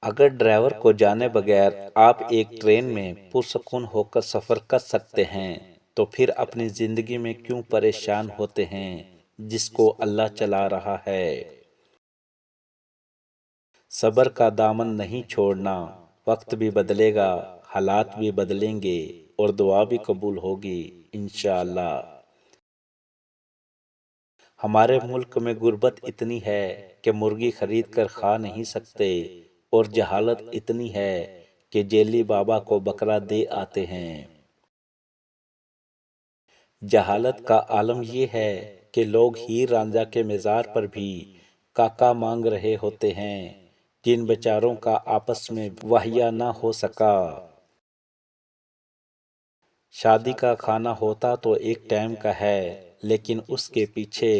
اگر ڈرائیور کو جانے بغیر آپ ایک ٹرین میں پرسکون ہو کر سفر کر سکتے ہیں تو پھر اپنی زندگی میں کیوں پریشان ہوتے ہیں جس کو اللہ چلا رہا ہے۔ صبر کا دامن نہیں چھوڑنا، وقت بھی بدلے گا، حالات بھی بدلیں گے اور دعا بھی قبول ہوگی انشاءاللہ۔ ہمارے ملک میں غربت اتنی ہے کہ مرغی خرید کر کھا نہیں سکتے، اور جہالت اتنی ہے کہ جیلی بابا کو بکرا دے آتے ہیں۔ جہالت کا عالم یہ ہے کہ لوگ ہیر رانجھا کے مزار پر بھی کاکا مانگ رہے ہوتے ہیں، جن بیچاروں کا آپس میں واہیا نہ ہو سکا۔ شادی کا کھانا ہوتا تو ایک ٹائم کا ہے، لیکن اس کے پیچھے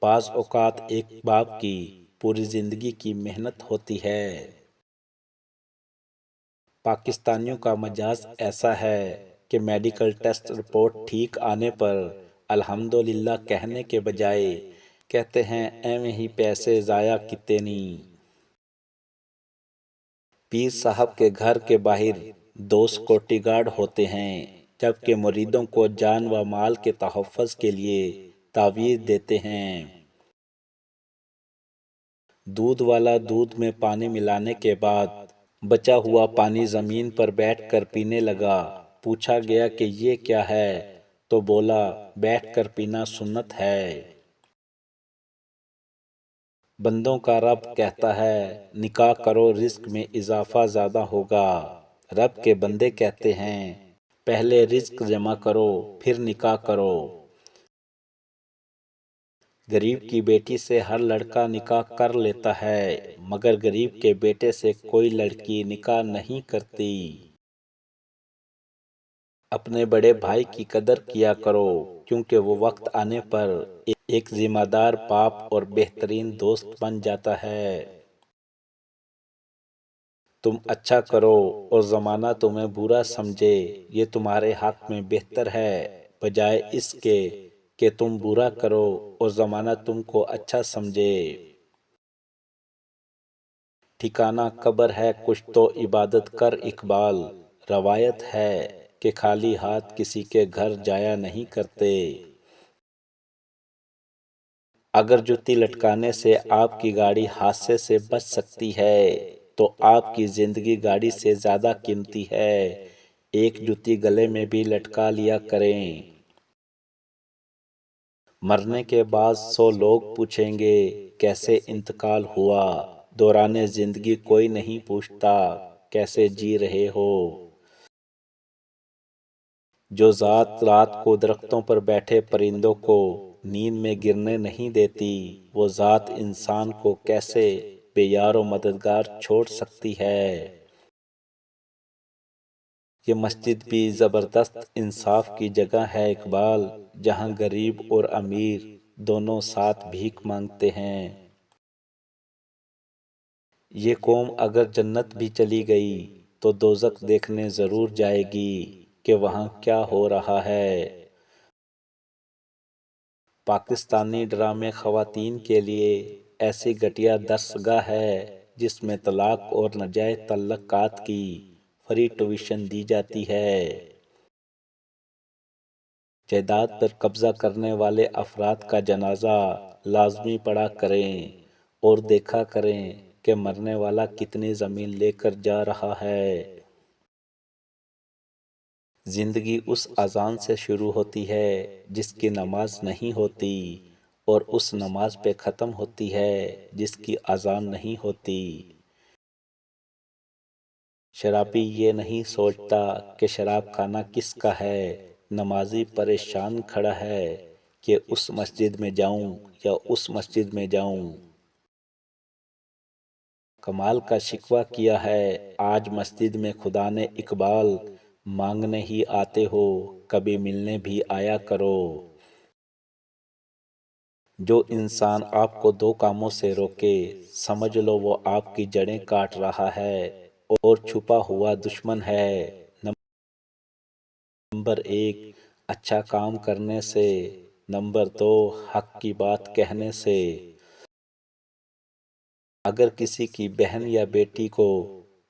بعض اوقات ایک باپ کی پوری زندگی کی محنت ہوتی ہے۔ پاکستانیوں کا مزاج ایسا ہے کہ میڈیکل ٹیسٹ رپورٹ ٹھیک آنے پر الحمدللہ کہنے کے بجائے کہتے ہیں ایویں ہی پیسے ضائع کیتے نہیں۔ پیر صاحب کے گھر کے باہر 2 سیکورٹی گارڈ ہوتے ہیں، جبکہ مریدوں کو جان و مال کے تحفظ کے لیے تعویذ دیتے ہیں۔ دودھ والا دودھ میں پانی ملانے کے بعد بچا ہوا پانی زمین پر بیٹھ کر پینے لگا۔ پوچھا گیا کہ یہ کیا ہے تو بولا بیٹھ کر پینا سنت ہے۔ بندوں کا رب کہتا ہے نکاح کرو رزق میں اضافہ زیادہ ہوگا۔ رب کے بندے کہتے ہیں پہلے رزق جمع کرو پھر نکاح کرو۔ غریب کی بیٹی سے ہر لڑکا نکاح کر لیتا ہے، مگر غریب کے بیٹے سے کوئی لڑکی نکاح نہیں کرتی۔ اپنے بڑے بھائی کی قدر کیا کرو، کیونکہ وہ وقت آنے پر ایک ذمہ دار باپ اور بہترین دوست بن جاتا ہے۔ تم اچھا کرو اور زمانہ تمہیں برا سمجھے، یہ تمہارے حق میں بہتر ہے، بجائے اس کے کہ تم برا کرو اور زمانہ تم کو اچھا سمجھے۔ ٹھکانہ قبر ہے کچھ تو عبادت کر اقبال، روایت ہے کہ خالی ہاتھ کسی کے گھر جایا نہیں کرتے۔ اگر جوتی لٹکانے سے آپ کی گاڑی حادثے سے بچ سکتی ہے تو آپ کی زندگی گاڑی سے زیادہ قیمتی ہے، ایک جوتی گلے میں بھی لٹکا لیا کریں۔ مرنے کے بعد 100 لوگ پوچھیں گے کیسے انتقال ہوا، دوران زندگی کوئی نہیں پوچھتا کیسے جی رہے ہو۔ جو ذات رات کو درختوں پر بیٹھے پرندوں کو نیند میں گرنے نہیں دیتی، وہ ذات انسان کو کیسے بے یار و مددگار چھوڑ سکتی ہے۔ یہ مسجد بھی زبردست انصاف کی جگہ ہے اقبال، جہاں غریب اور امیر دونوں ساتھ بھیک مانگتے ہیں۔ یہ قوم اگر جنت بھی چلی گئی تو دوزخ دیکھنے ضرور جائے گی کہ وہاں کیا ہو رہا ہے۔ پاکستانی ڈرامے خواتین کے لیے ایسی گھٹیا درسگاہ ہے جس میں طلاق اور ناجائز تعلقات کی فری ٹیوشن دی جاتی ہے۔ جائیداد پر قبضہ کرنے والے افراد کا جنازہ لازمی پڑھا کریں اور دیکھا کریں کہ مرنے والا کتنی زمین لے کر جا رہا ہے۔ زندگی اس اذان سے شروع ہوتی ہے جس کی نماز نہیں ہوتی، اور اس نماز پہ ختم ہوتی ہے جس کی اذان نہیں ہوتی۔ شرابی یہ نہیں سوچتا کہ شراب خانہ کس کا ہے، نمازی پریشان کھڑا ہے کہ اس مسجد میں جاؤں یا اس مسجد میں جاؤں۔ کمال کا شکوہ کیا ہے آج مسجد میں خدا نے اقبال، مانگنے ہی آتے ہو کبھی ملنے بھی آیا کرو۔ جو انسان آپ کو 2 کاموں سے روکے سمجھ لو وہ آپ کی جڑیں کاٹ رہا ہے اور چھپا ہوا دشمن ہے۔ نمبر 1 اچھا کام کرنے سے، نمبر 2 حق کی بات کہنے سے۔ اگر کسی کی بہن یا بیٹی کو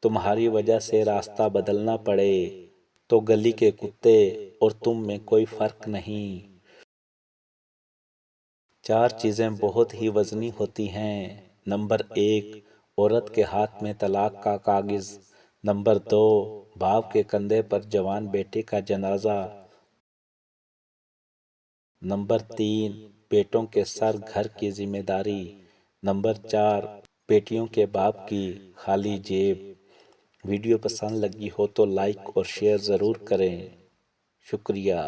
تمہاری وجہ سے راستہ بدلنا پڑے تو گلی کے کتے اور تم میں کوئی فرق نہیں۔ 4 چیزیں بہت ہی وزنی ہوتی ہیں۔ نمبر 1، عورت کے ہاتھ میں طلاق کا کاغذ۔ نمبر 2، باپ کے کندھے پر جوان بیٹے کا جنازہ۔ نمبر 3، بیٹوں کے سر گھر کی ذمہ داری۔ نمبر 4، بیٹیوں کے باپ کی خالی جیب۔ ویڈیو پسند لگی ہو تو لائک اور شیئر ضرور کریں۔ شکریہ۔